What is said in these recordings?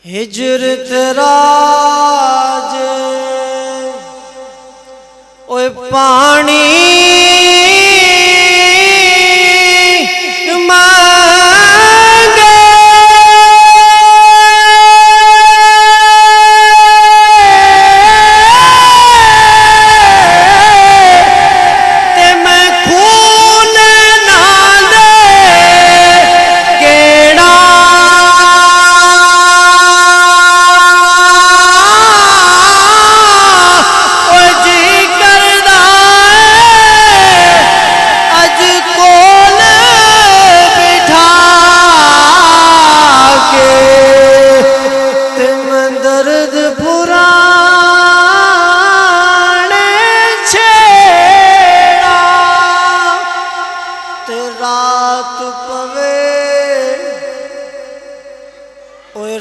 हिजरत राज ओए पानी मांगे ते मैं खून ना दे गेड़ा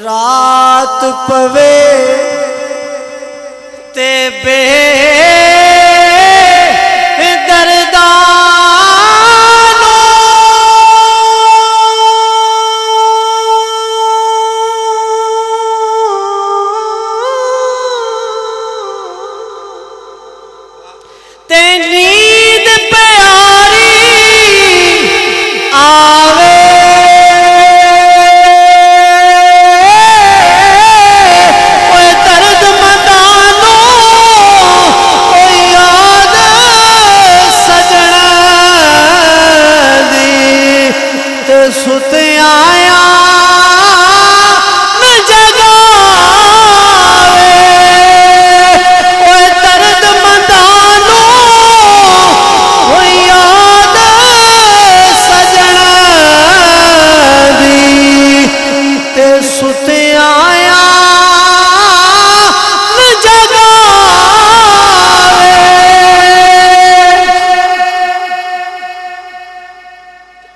रात पवे ते बे दर्दानो ते नींद प्यारी आवे सुत आया न जगावे ओए दर्द मंदानो ओ याद सजना दी ते सुत आया न जगावे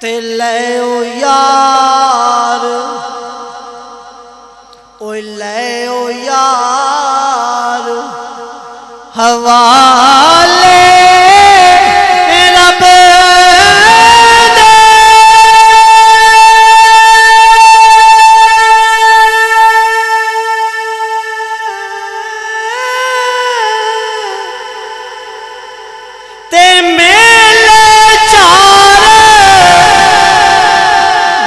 ते ले यार ओए ले ओ यार हवाले रब दे ते मेले चार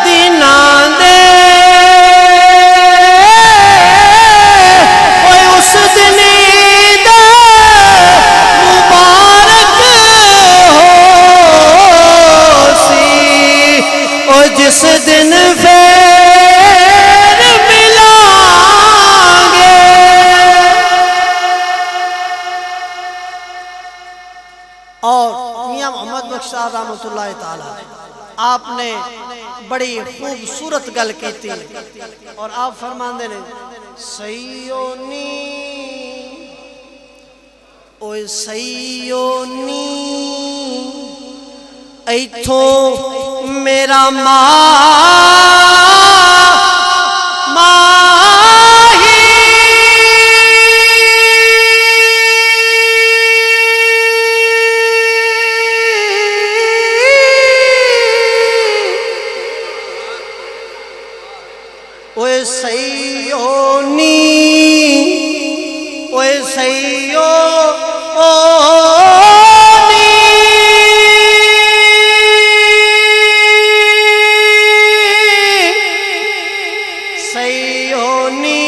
दिना दे उस दिन मुबारक हो सी और जिस दिन फिर मिलांगे और मियां मोहम्मद बख्श साहब रहमतुल्लाह ताला आपने बड़ी खूबसूरत गल की थी और आप फरमाते ने सईयोनी ओए सईयोनी इथों मेरा ओए सईयोनी ओए सईयोनी सईयोनी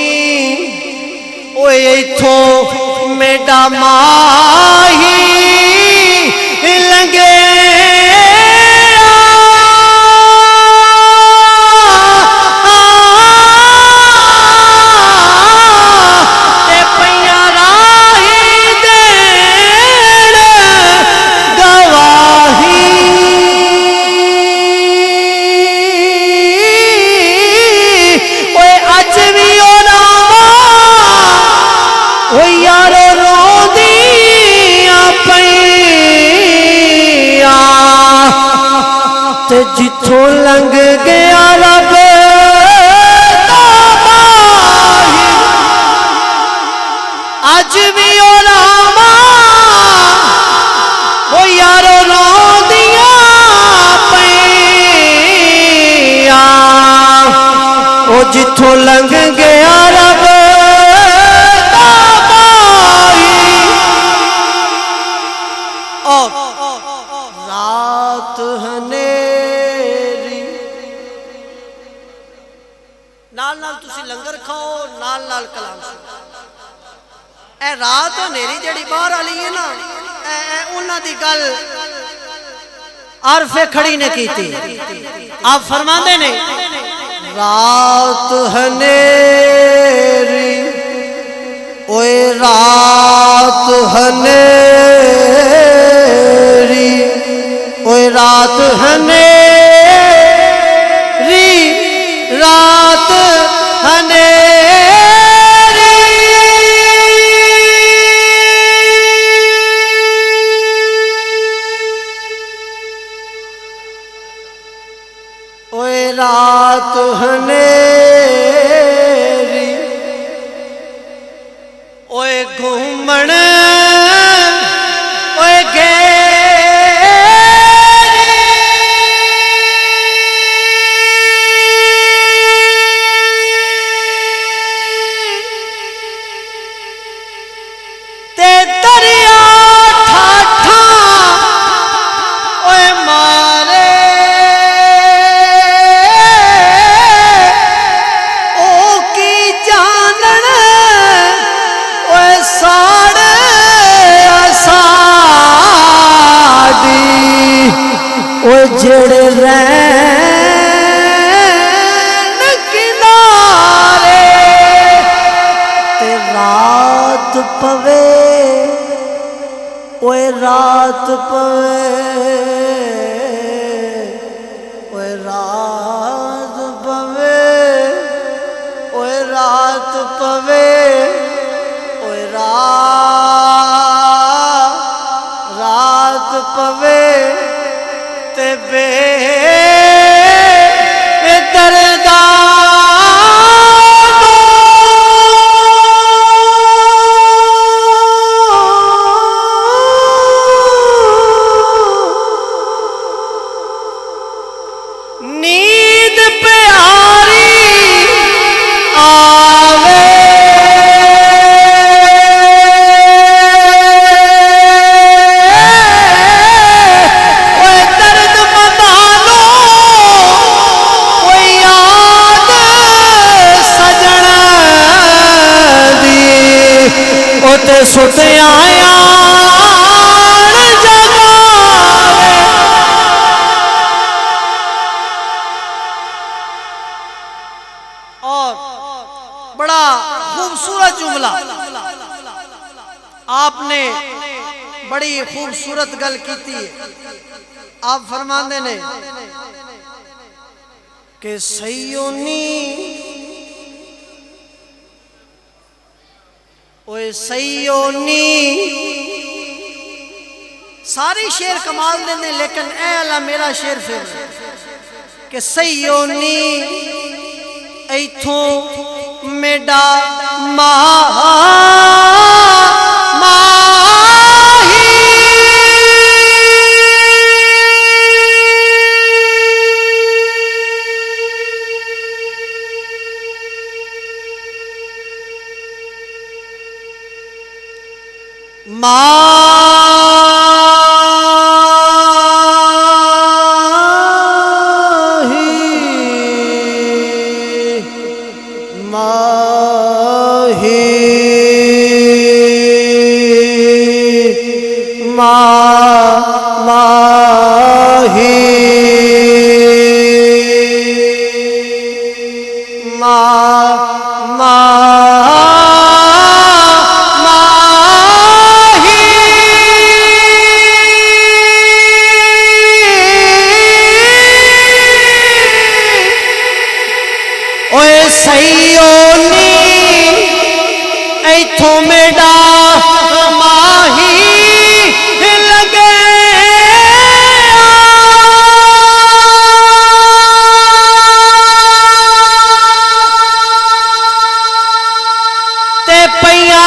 ओए इथों मेरा माही लंगे जिथों लंघ गया रब अज भी ओ रामा वो यारो रोंदियां पईयां ओ जिथों लंघ गया तुसी लंगर खाओ नाल नाल कलाम सुनो। ए रात हनेरी जड़ी बाहर वाली है ना, उन्हां दी गल आरफे खड़ी ने की थी। आप फरमाते ने रात हनेरी ओए रात हनेरी ओए रात हनेरी रात हनेरी ओए रात हनेरी ओए घूमण ओए ते दरिया ठाठा ओए मारे ओ की जानन ओए साड़े साड़ी ओए जेड़े रैन किनारे ते रात पवे ओए रात पवे ओए रात पवे ओए रात पवे ओए रात पवे ते बे दर्दा नींद प्यारी आवे ओए दर्द मदानो ओए याद सजन दी ओते सुत आया बड़ा खूबसूरत जुमला आपने बड़ी खूबसूरत गल की थी। आप फरमाते ने कि सैयोनी ओए सैयोनी सारी शेर कमाल देने, लेकिन ए अल्लाह मेरा शेर फिर कि सैयोनी इथों मेडा पैया